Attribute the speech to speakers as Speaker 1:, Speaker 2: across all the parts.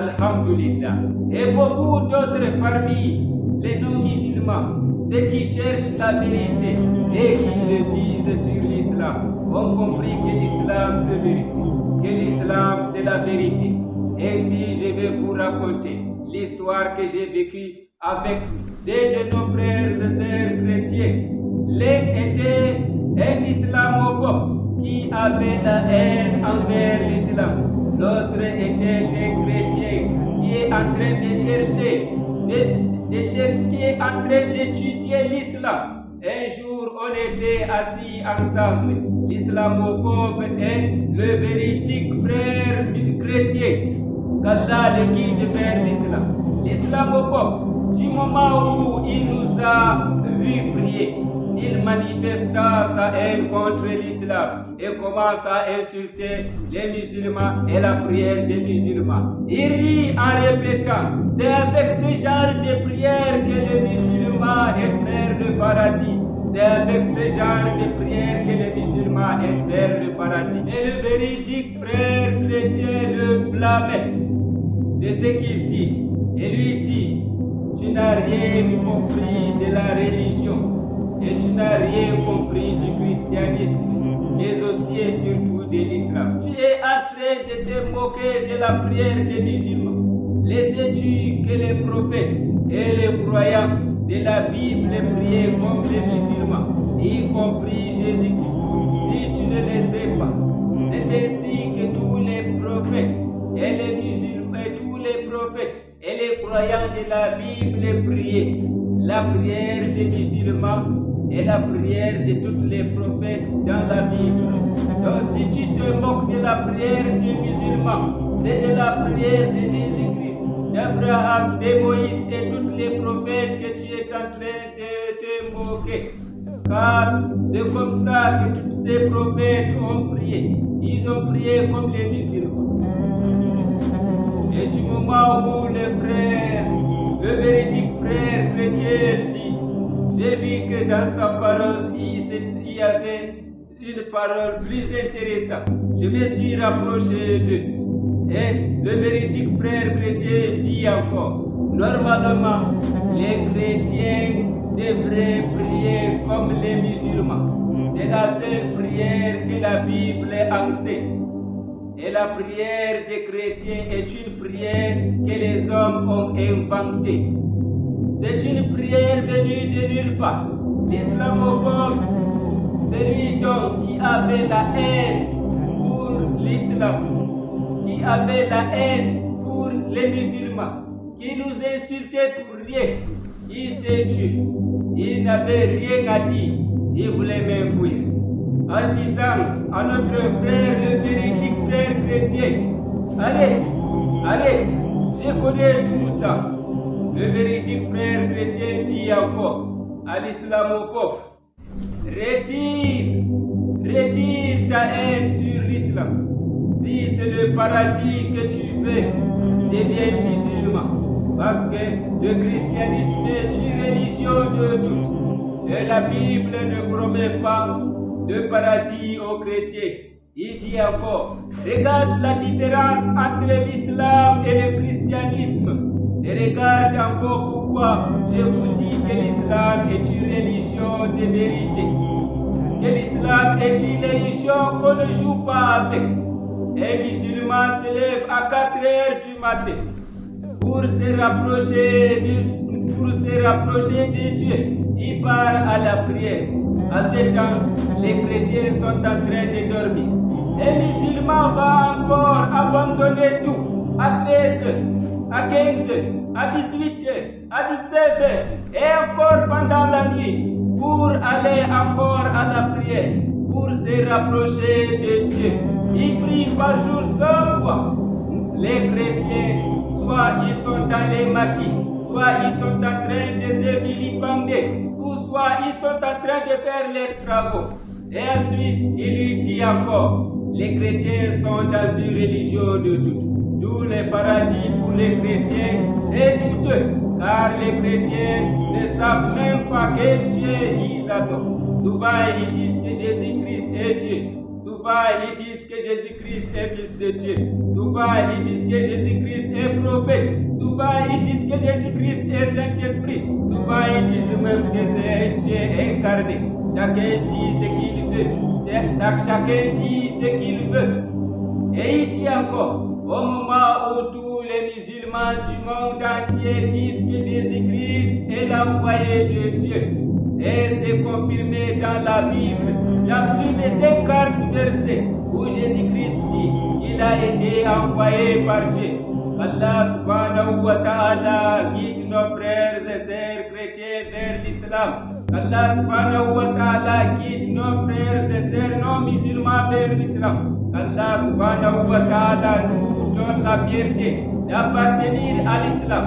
Speaker 1: Alhamdulillah. Et beaucoup d'autres parmi les non-musulmans, ceux qui cherchent la vérité et qui le disent sur l'islam, ont compris que l'islam c'est vérité, que l'islam c'est la vérité. Ainsi, je vais vous raconter l'histoire que j'ai vécue avec deux de nos frères et sœurs chrétiens. L'un était un islamophobe qui avait la haine envers l'islam. L'autre était un chrétien qui est en train de chercher, qui est en train d'étudier l'islam. Un jour, on était assis ensemble, l'islamophobe et le véridique frère chrétien, qu'Allah le guide vers l'islam. L'islamophobe, du moment où il nous a vu prier, il manifesta sa haine contre l'islam et commence à insulter les musulmans et la prière des musulmans. Il rit en répétant, c'est avec ce genre de prière que les musulmans espèrent le paradis. C'est avec ce genre de prière que les musulmans espèrent le paradis. Et le véridique frère chrétien le blâmait de ce qu'il dit. Et lui dit, tu n'as rien compris de la religion. Et tu n'as rien compris du christianisme, mais aussi et surtout de l'islam. Tu es en train de te moquer de la prière des musulmans. Laissez-tu que les prophètes et les croyants de la Bible priaient comme les musulmans, y compris Jésus-Christ? Si tu ne le sais pas, c'est ainsi que tous les prophètes et les musulmans, et tous les prophètes et les croyants de la Bible priaient. La prière des musulmans et la prière de tous les prophètes dans la Bible. Donc si tu te moques de la prière des musulmans, c'est de la prière de Jésus-Christ, d'Abraham, de Moïse et tous les prophètes que tu es en train de te moquer. Car c'est comme ça que tous ces prophètes ont prié. Ils ont prié comme les musulmans. Et du moment où le véridique frère chrétien dit, j'ai vu que dans sa parole, il y avait une parole plus intéressante. Je me suis rapproché d'eux. Et le véridique frère chrétien dit encore, normalement, les chrétiens devraient prier comme les musulmans. C'est la seule prière que la Bible enseigne. Et la prière des chrétiens est une prière que les hommes ont inventée. C'est une prière venue de nulle part. L'islamophobe, celui donc qui avait la haine pour l'islam, qui avait la haine pour les musulmans, qui nous insultait pour rien, il s'est tué. Il n'avait rien à dire, il voulait m'enfuir. En disant à notre frère, le véridique frère chrétien, arrête, je connais tout ça. Le véridique frère chrétien dit encore à l'islamophobe, retire ta haine sur l'islam. Si c'est le paradis que tu veux, deviens musulman. Parce que le christianisme est une religion de doute. Et la Bible ne promet pas le paradis aux chrétiens. Il dit encore, regarde la différence entre l'islam et le christianisme. Et regarde encore pourquoi je vous dis que l'islam est une religion de vérité. Que l'islam est une religion qu'on ne joue pas avec. Un musulman se lève à 4 heures du matin pour se rapprocher de Dieu. Il part à la prière. À ce temps, les chrétiens sont en train de dormir. Un musulman va encore abandonner tout à 13 heures, à 15 heures, à 18 heures, à 19 heures et encore pendant la nuit pour aller encore à la prière, pour se rapprocher de Dieu. Ils prient par jour 100 fois. Les chrétiens, soit ils sont dans les maquis, soit ils sont en train de se vilipender, ou soit ils sont en train de faire leurs travaux. Et ensuite, il lui dit encore, les chrétiens sont dans une religion de doute. D'où le paradis pour les chrétiens est douteux, car les chrétiens ne savent même pas quel Dieu ils adorent. Souvent, ils disent que Jésus-Christ est Dieu. Souvent ils disent que Jésus-Christ est fils de Dieu. Souvent ils disent que Jésus-Christ est prophète. Souvent ils disent que Jésus-Christ est Saint-Esprit. Souvent ils disent même que c'est Dieu incarné. Chacun dit ce qu'il veut. Chacun dit ce qu'il veut. Et il dit encore, au moment où tous les musulmans du monde entier disent que Jésus-Christ est l'envoyé de Dieu, et c'est confirmé dans la Bible, il y a plus de 50 versets où Jésus-Christ dit qu'il a été envoyé par Dieu. Allah subhanahu wa ta'ala guide nos frères et sœurs chrétiens vers l'islam. Allah subhanahu wa ta'ala guide nos frères et sœurs non musulmans vers l'islam. Allah subhanahu wa ta'ala nous donne la fierté d'appartenir à l'islam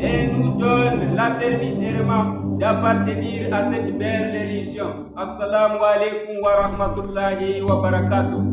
Speaker 1: et nous donne l'affermissement d'appartenir à cette belle religion. Assalamu alaikum wa rahmatullahi wa barakatuh.